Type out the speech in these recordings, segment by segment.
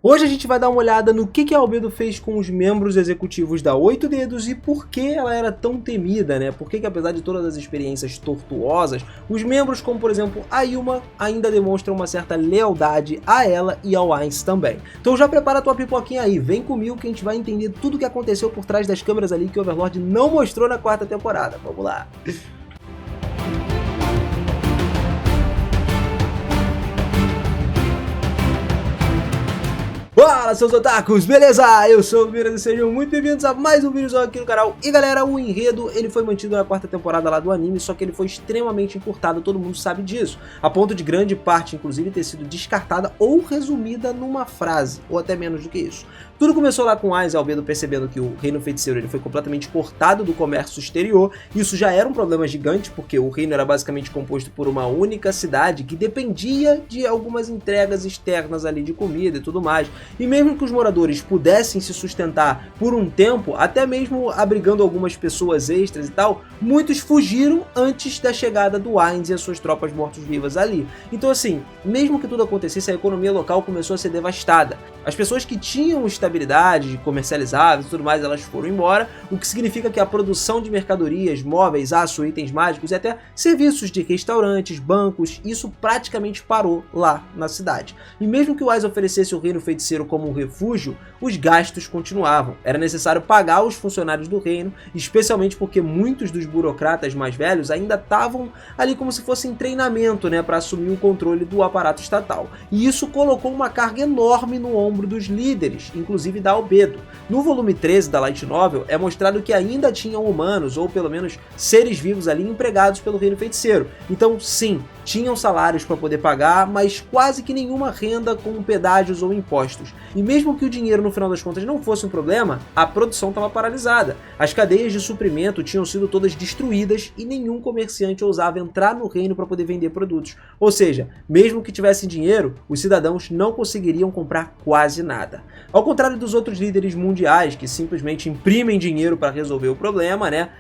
Hoje a gente vai dar uma olhada no que a Albedo fez com os membros executivos da Oito Dedos e por que ela era tão temida, né? Por que apesar de todas as experiências tortuosas, os membros como por exemplo a Yuma ainda demonstram uma certa lealdade a ela e ao Ainz também. Então já prepara a tua pipoquinha aí, vem comigo que a gente vai entender tudo o que aconteceu por trás das câmeras ali que o Overlord não mostrou na quarta temporada. Vamos lá! Fala seus otakus, beleza? Eu sou o Miras e sejam muito bem-vindos a mais um vídeo aqui no canal. E galera, o enredo ele foi mantido na quarta temporada lá do anime, só que ele foi extremamente encurtado, todo mundo sabe disso. A ponto de grande parte, inclusive, ter sido descartada ou resumida numa frase, ou até menos do que isso. Tudo começou lá com o Ainz e Albedo percebendo que o Reino Feiticeiro ele foi completamente cortado do comércio exterior. Isso já era um problema gigante, porque o reino era basicamente composto por uma única cidade que dependia de algumas entregas externas ali de comida e tudo mais. E mesmo que os moradores pudessem se sustentar por um tempo, até mesmo abrigando algumas pessoas extras e tal, muitos fugiram antes da chegada do Ainz e as suas tropas mortos-vivas ali. Então assim, mesmo que tudo acontecesse, a economia local começou a ser devastada. As pessoas que tinham estabilidade, comercializáveis e tudo mais, elas foram embora, o que significa que a produção de mercadorias, móveis, aço, itens mágicos e até serviços de restaurantes, bancos, isso praticamente parou lá na cidade. E mesmo que o Ainz oferecesse o Reino Feiticeiro como um refúgio, os gastos continuavam. Era necessário pagar os funcionários do reino, especialmente porque muitos dos burocratas mais velhos ainda estavam ali como se fosse em treinamento, né, para assumir o controle do aparato estatal. E isso colocou uma carga enorme no ombro dos líderes, inclusive da Albedo. No volume 13 da Light Novel é mostrado que ainda tinham humanos, ou pelo menos seres vivos ali empregados pelo Reino Feiticeiro. Então sim, tinham salários para poder pagar, mas quase que nenhuma renda com pedágios ou impostos. E mesmo que o dinheiro no final das contas não fosse um problema, a produção estava paralisada. As cadeias de suprimento tinham sido todas destruídas e nenhum comerciante ousava entrar no reino para poder vender produtos. Ou seja, mesmo que tivessem dinheiro, os cidadãos não conseguiriam comprar quase nada. Ao contrário dos outros líderes mundiais que simplesmente imprimem dinheiro para resolver o problema, né,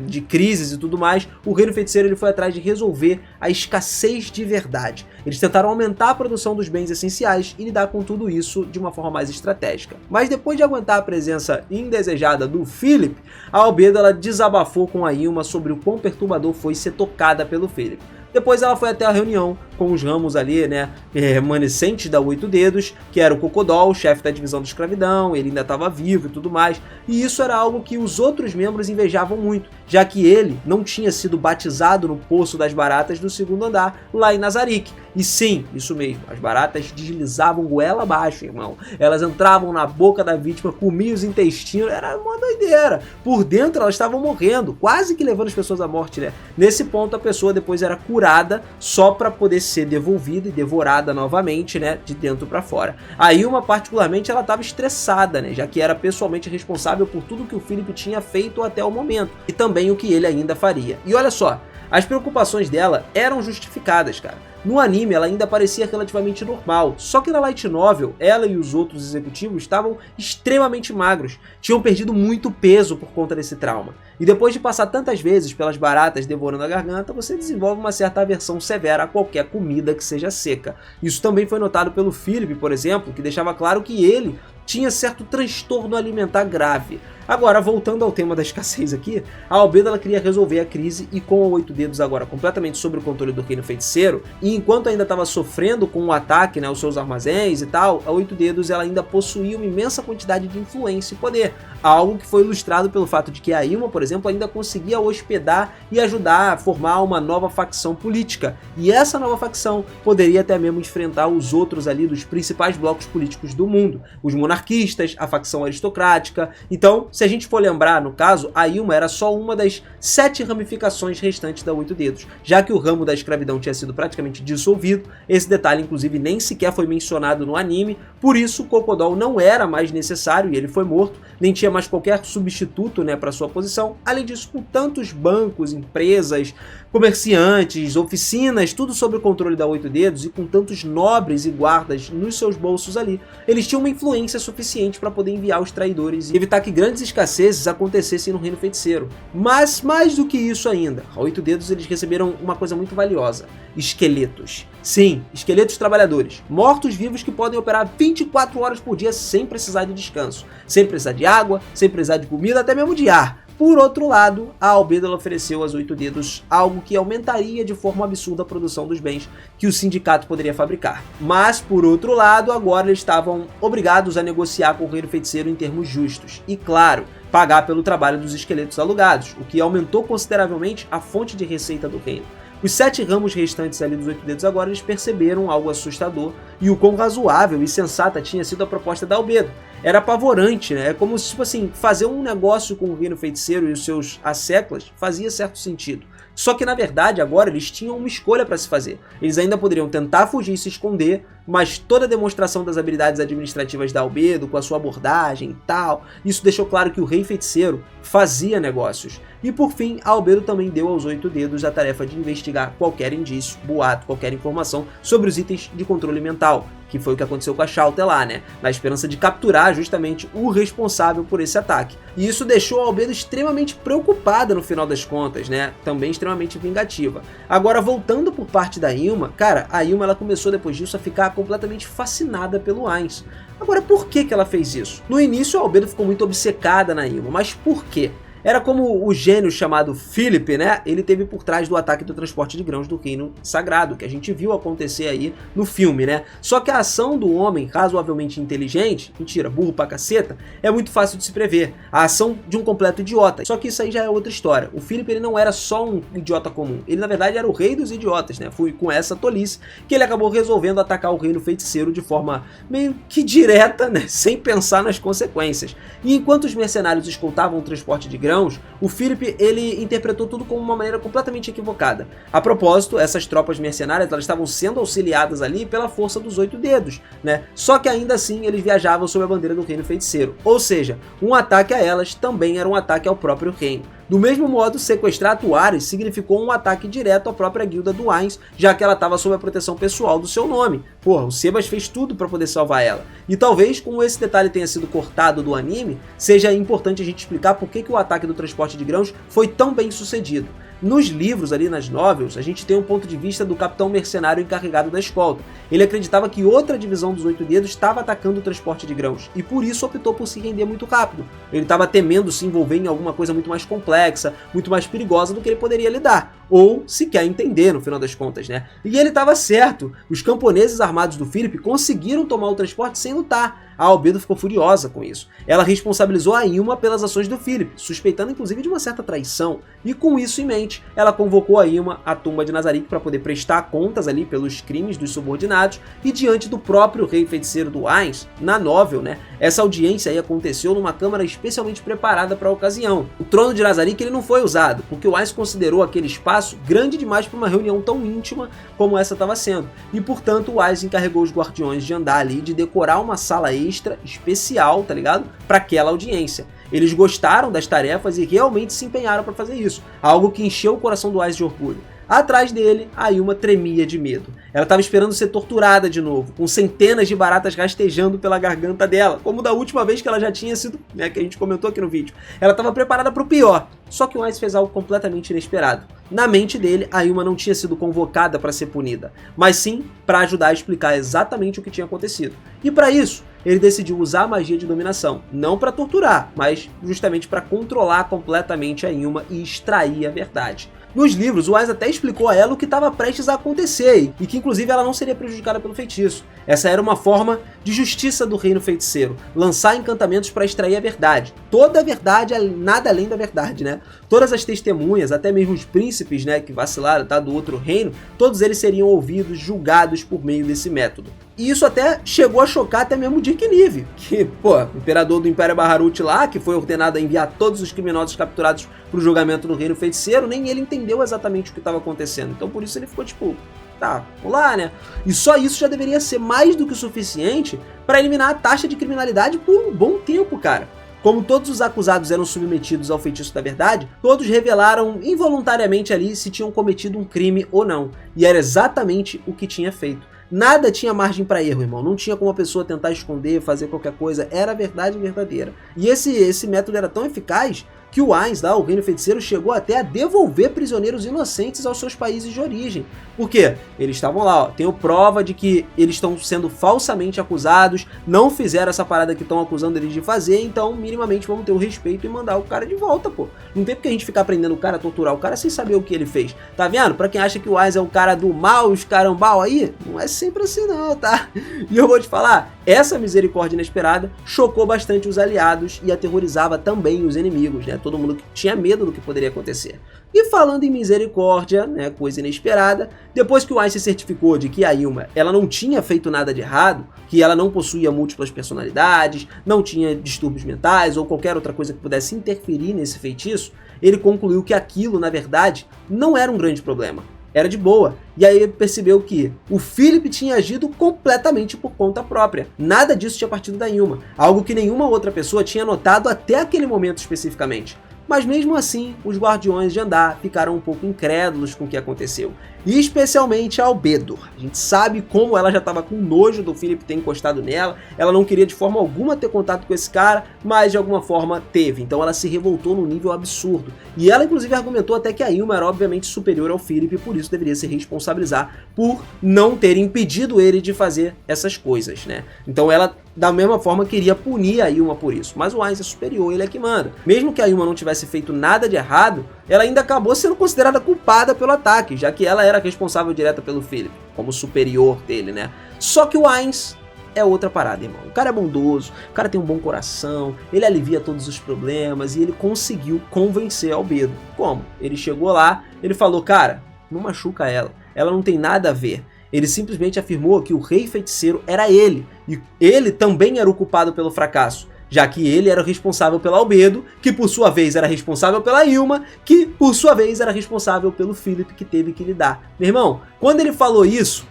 de crises e tudo mais, o Reino Feiticeiro ele foi atrás de resolver a escassez de verdade. Eles tentaram aumentar a produção dos bens essenciais e lidar com tudo isso de uma forma mais estratégica. Mas depois de aguentar a presença indesejada do Philip, a Albedo ela desabafou com a Yuma sobre o quão perturbador foi ser tocada pelo Philip. Depois ela foi até a reunião com os ramos ali, né, remanescentes da Oito Dedos, que era o Cocodol, chefe da divisão da escravidão, ele ainda estava vivo e tudo mais, e isso era algo que os outros membros invejavam muito, já que ele não tinha sido batizado no Poço das Baratas do segundo andar, lá em Nazarick. E sim, isso mesmo, as baratas deslizavam goela abaixo, irmão. Elas entravam na boca da vítima, comiam os intestinos, era uma doideira. Por dentro elas estavam morrendo, quase que levando as pessoas à morte, né? Nesse ponto a pessoa depois era curada só para poder ser devolvida e devorada novamente, né, de dentro para fora. A Yuma particularmente ela estava estressada, né, já que era pessoalmente responsável por tudo que o Philip tinha feito até o momento e também o que ele ainda faria. E olha só, as preocupações dela eram justificadas, cara. No anime ela ainda parecia relativamente normal, só que na Light Novel ela e os outros executivos estavam extremamente magros, tinham perdido muito peso por conta desse trauma. E depois de passar tantas vezes pelas baratas devorando a garganta, você desenvolve uma certa aversão severa a qualquer comida que seja seca. Isso também foi notado pelo Philip, por exemplo, que deixava claro que ele tinha certo transtorno alimentar grave. Agora, voltando ao tema da escassez aqui, a Albedo ela queria resolver a crise e com a Oito Dedos agora completamente sob o controle do Reino Feiticeiro, e enquanto ainda estava sofrendo com o ataque, né, aos seus armazéns e tal, a Oito Dedos ela ainda possuía uma imensa quantidade de influência e poder, algo que foi ilustrado pelo fato de que a Yuma, por exemplo, ainda conseguia hospedar e ajudar a formar uma nova facção política, e essa nova facção poderia até mesmo enfrentar os outros ali dos principais blocos políticos do mundo, os monarquistas, a facção aristocrática. Então, se a gente for lembrar, no caso, a Yuma era só uma das 7 ramificações restantes da Oito Dedos, já que o ramo da escravidão tinha sido praticamente dissolvido. Esse detalhe, inclusive, nem sequer foi mencionado no anime, por isso o Cocodol não era mais necessário e ele foi morto, nem tinha mais qualquer substituto, né, para sua posição. Além disso, com tantos bancos, empresas, comerciantes, oficinas, tudo sob o controle da Oito Dedos e com tantos nobres e guardas nos seus bolsos ali, eles tinham uma influência suficiente para poder enviar os traidores e evitar que grandes escassezes acontecessem no Reino Feiticeiro. Mas, mais do que isso ainda, a Oito Dedos eles receberam uma coisa muito valiosa: esqueletos. Sim, esqueletos trabalhadores, mortos-vivos que podem operar 24 horas por dia sem precisar de descanso, sem precisar de água, sem precisar de comida, até mesmo de ar. Por outro lado, a Albedo ofereceu aos Oito Dedos algo que aumentaria de forma absurda a produção dos bens que o sindicato poderia fabricar. Mas, por outro lado, agora eles estavam obrigados a negociar com o Reino Feiticeiro em termos justos. E, claro, pagar pelo trabalho dos esqueletos alugados, o que aumentou consideravelmente a fonte de receita do reino. Os 7 ramos restantes ali dos Oito Dedos agora eles perceberam algo assustador e o quão razoável e sensata tinha sido a proposta da Albedo. Era apavorante, né? É como se, tipo assim, fazer um negócio com o Reino Feiticeiro e os seus asseclas fazia certo sentido. Só que, na verdade, agora eles tinham uma escolha para se fazer. Eles ainda poderiam tentar fugir e se esconder, mas toda a demonstração das habilidades administrativas da Albedo, com a sua abordagem e tal, isso deixou claro que o Rei Feiticeiro fazia negócios. E por fim, a Albedo também deu aos Oito Dedos a tarefa de investigar qualquer indício, boato, qualquer informação sobre os itens de controle mental, que foi o que aconteceu com a Shallter lá, né? Na esperança de capturar justamente o responsável por esse ataque. E isso deixou a Albedo extremamente preocupada no final das contas, né? Também extremamente vingativa. Agora, voltando por parte da Ilma, cara, a Ilma ela começou depois disso a ficar completamente fascinada pelo Ainz. Agora, por que ela fez isso? No início, a Albedo ficou muito obcecada na Ilma, mas por quê? Era como o gênio chamado Philip, né? Ele teve por trás do ataque do transporte de grãos do Reino Sagrado, que a gente viu acontecer aí no filme, né? Só que a ação do homem razoavelmente inteligente, mentira, burro pra caceta, é muito fácil de se prever. A ação de um completo idiota. Só que isso aí já é outra história. O Philip, ele não era só um idiota comum. Ele, na verdade, era o rei dos idiotas, né? Foi com essa tolice que ele acabou resolvendo atacar o Reino Feiticeiro de forma meio que direta, né? Sem pensar nas consequências. E enquanto os mercenários escoltavam o transporte de grãos, o Philip ele interpretou tudo como uma maneira completamente equivocada. A propósito, essas tropas mercenárias elas estavam sendo auxiliadas ali pela força dos Oito Dedos, né? Só que ainda assim eles viajavam sob a bandeira do Reino Feiticeiro. Ou seja, um ataque a elas também era um ataque ao próprio reino. Do mesmo modo, sequestrar a Tuares significou um ataque direto à própria guilda do Ainz, já que ela estava sob a proteção pessoal do seu nome. Porra, o Sebas fez tudo para poder salvar ela. E talvez, como esse detalhe tenha sido cortado do anime, seja importante a gente explicar por que o ataque do transporte de grãos foi tão bem sucedido. Nos livros, ali nas novels, a gente tem um ponto de vista do capitão mercenário encarregado da escolta. Ele acreditava que outra divisão dos Oito Dedos estava atacando o transporte de grãos, e por isso optou por se render muito rápido. Ele estava temendo se envolver em alguma coisa muito mais complexa, muito mais perigosa do que ele poderia lidar, ou sequer entender no final das contas, né? E ele estava certo, os camponeses armados do Philip conseguiram tomar o transporte sem lutar. A Albedo ficou furiosa com isso. Ela responsabilizou a Ilma pelas ações do Philip, suspeitando inclusive de uma certa traição. E com isso em mente, ela convocou a Ilma à tumba de Nazarick para poder prestar contas ali pelos crimes dos subordinados e diante do próprio rei feiticeiro do Ainz, na novel, né? Essa audiência aí aconteceu numa câmara especialmente preparada para a ocasião. O trono de Nazarick ele não foi usado, porque o Ainz considerou aquele espaço grande demais para uma reunião tão íntima como essa estava sendo. E portanto o Ainz encarregou os guardiões de andar ali, de decorar uma sala extra, especial, tá ligado? Para aquela audiência. Eles gostaram das tarefas e realmente se empenharam para fazer isso, algo que encheu o coração do Ainz de orgulho. Atrás dele, a Ilma tremia de medo. Ela estava esperando ser torturada de novo, com centenas de baratas rastejando pela garganta dela, como da última vez que ela já tinha sido, né, que a gente comentou aqui no vídeo. Ela estava preparada para o pior, só que o Ainz fez algo completamente inesperado. Na mente dele, a Ilma não tinha sido convocada para ser punida, mas sim para ajudar a explicar exatamente o que tinha acontecido. E para isso, ele decidiu usar a magia de dominação, não para torturar, mas justamente para controlar completamente a Ilma e extrair a verdade. Nos livros, o Ainz até explicou a ela o que estava prestes a acontecer e que inclusive ela não seria prejudicada pelo feitiço. Essa era uma forma de justiça do reino feiticeiro, lançar encantamentos para extrair a verdade. Toda a verdade, nada além da verdade, né? Todas as testemunhas, até mesmo os príncipes, né, que vacilaram, tá, do outro reino, todos eles seriam ouvidos, julgados por meio desse método. E isso até chegou a chocar até mesmo Dick Nive, que, pô, o imperador do Império Baharut lá, que foi ordenado a enviar todos os criminosos capturados para o julgamento no Reino Feiticeiro, nem ele entendeu exatamente o que estava acontecendo. Então por isso ele ficou tipo, tá, vamos lá, né? E só isso já deveria ser mais do que o suficiente para eliminar a taxa de criminalidade por um bom tempo, cara. Como todos os acusados eram submetidos ao feitiço da verdade, todos revelaram involuntariamente ali se tinham cometido um crime ou não. E era exatamente o que tinha feito. Nada tinha margem para erro, irmão. Não tinha como a pessoa tentar esconder, fazer qualquer coisa. Era a verdade verdadeira. E esse método era tão eficaz que o Ainz, lá, o reino feiticeiro, chegou até a devolver prisioneiros inocentes aos seus países de origem. Por quê? Eles estavam lá, ó, tenho prova de que eles estão sendo falsamente acusados, não fizeram essa parada que estão acusando eles de fazer, então minimamente vamos ter o respeito e mandar o cara de volta, pô. Não tem porque a gente ficar prendendo o cara, torturar o cara sem saber o que ele fez. Tá vendo? Pra quem acha que o Ainz é o cara do mal, os carambau aí, não é sempre assim não, tá? E eu vou te falar, essa misericórdia inesperada chocou bastante os aliados e aterrorizava também os inimigos, né? Todo mundo tinha medo do que poderia acontecer. E falando em misericórdia, né, coisa inesperada, depois que o Ainz se certificou de que a Ilma, ela não tinha feito nada de errado, que ela não possuía múltiplas personalidades, não tinha distúrbios mentais ou qualquer outra coisa que pudesse interferir nesse feitiço, ele concluiu que aquilo, na verdade, não era um grande problema. Era de boa. E aí ele percebeu que o Philip tinha agido completamente por conta própria. Nada disso tinha partido da Ilma. Algo que nenhuma outra pessoa tinha notado até aquele momento especificamente. Mas mesmo assim, os Guardiões de Andar ficaram um pouco incrédulos com o que aconteceu. E especialmente a Albedo. A gente sabe como ela já estava com nojo do Philip ter encostado nela. Ela não queria de forma alguma ter contato com esse cara, mas de alguma forma teve. Então ela se revoltou num nível absurdo. E ela inclusive argumentou até que a Ilma era obviamente superior ao Philip e por isso deveria se responsabilizar por não ter impedido ele de fazer essas coisas, né? Então ela, da mesma forma, queria punir a Ilma por isso. Mas o Ainz é superior, ele é que manda. Mesmo que a Ilma não tivesse feito nada de errado, ela ainda acabou sendo considerada culpada pelo ataque, já que ela era responsável direta pelo Philip, como superior dele, né? Só que o Ainz é outra parada, irmão. O cara é bondoso, o cara tem um bom coração, ele alivia todos os problemas e ele conseguiu convencer a Albedo. Como? Ele chegou lá, ele falou, cara, não machuca ela não tem nada a ver. Ele simplesmente afirmou que o rei feiticeiro era ele, e ele também era o culpado pelo fracasso, já que ele era responsável pela Albedo, que por sua vez era responsável pela Ilma, que por sua vez era responsável pelo Philip, que teve que lidar. Meu irmão, quando ele falou isso,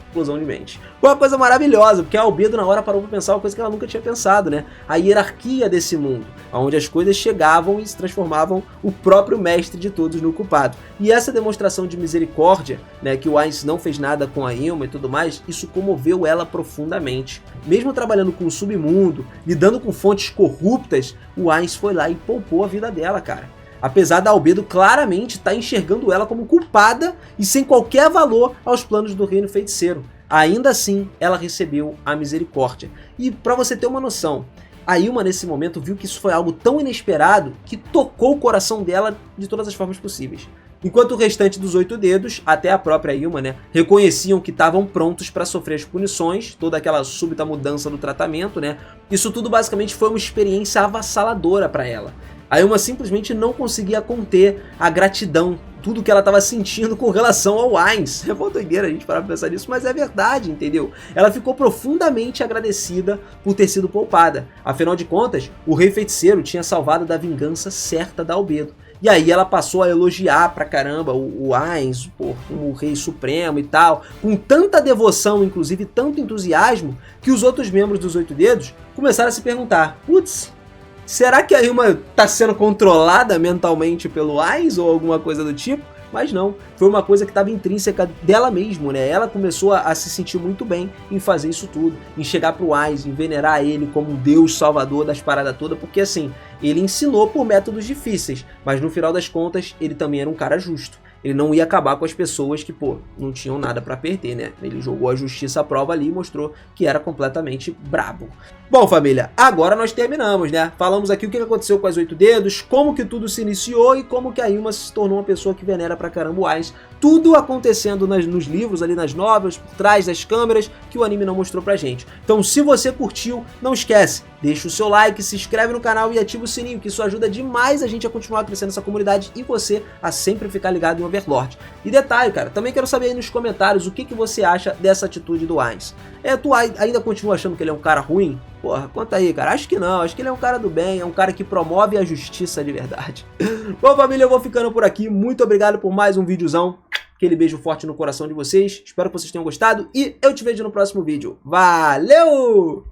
explosão de mente. Foi uma coisa maravilhosa, porque a Albedo na hora parou pra pensar uma coisa que ela nunca tinha pensado, né? A hierarquia desse mundo, onde as coisas chegavam e se transformavam o próprio mestre de todos no culpado. E essa demonstração de misericórdia, né, que o Ainz não fez nada com a Ilma e tudo mais, isso comoveu ela profundamente. Mesmo trabalhando com o submundo, lidando com fontes corruptas, o Ainz foi lá e poupou a vida dela, cara. Apesar da Albedo claramente estar enxergando ela como culpada e sem qualquer valor aos planos do reino feiticeiro. Ainda assim, ela recebeu a misericórdia. E para você ter uma noção, a Ilma nesse momento viu que isso foi algo tão inesperado que tocou o coração dela de todas as formas possíveis. Enquanto o restante dos 8 dedos, até a própria Ilma, né, reconheciam que estavam prontos para sofrer as punições, toda aquela súbita mudança do tratamento, né? Isso tudo basicamente foi uma experiência avassaladora para ela. A Ilma simplesmente não conseguia conter a gratidão, tudo que ela estava sentindo com relação ao Ainz. É uma doideira a gente parar pra pensar nisso, mas é verdade, entendeu? Ela ficou profundamente agradecida por ter sido poupada. Afinal de contas, o rei feiticeiro tinha salvado da vingança certa da Albedo. E aí ela passou a elogiar pra caramba o Ainz, como o rei supremo e tal, com tanta devoção, inclusive tanto entusiasmo, que os outros membros dos 8 dedos começaram a se perguntar, putz, será que a Ilma tá sendo controlada mentalmente pelo Ainz ou alguma coisa do tipo? Mas não, foi uma coisa que estava intrínseca dela mesmo, né? Ela começou a se sentir muito bem em fazer isso tudo, em chegar pro Ainz, em venerar ele como um deus salvador das paradas todas, porque assim, ele ensinou por métodos difíceis, mas no final das contas, ele também era um cara justo. Ele não ia acabar com as pessoas que, não tinham nada pra perder, né? Ele jogou a justiça à prova ali e mostrou que era completamente brabo. Bom, família, agora nós terminamos, né? Falamos aqui o que aconteceu com as 8 dedos, como que tudo se iniciou e como que a Ilma se tornou uma pessoa que venera pra caramba o Ainz. Tudo acontecendo nos livros, ali nas novelas, por trás das câmeras, que o anime não mostrou pra gente. Então, se você curtiu, não esquece, deixa o seu like, se inscreve no canal e ativa o sininho, que isso ajuda demais a gente a continuar crescendo essa comunidade e você a sempre ficar ligado em Overlord. E detalhe, cara, também quero saber aí nos comentários o que você acha dessa atitude do Ainz. Tu ainda continua achando que ele é um cara ruim? Porra, conta aí, cara. Acho que não, acho que ele é um cara do bem, é um cara que promove a justiça de verdade. Bom, família, eu vou ficando por aqui. Muito obrigado por mais um videozão. Aquele beijo forte no coração de vocês. Espero que vocês tenham gostado e eu te vejo no próximo vídeo. Valeu!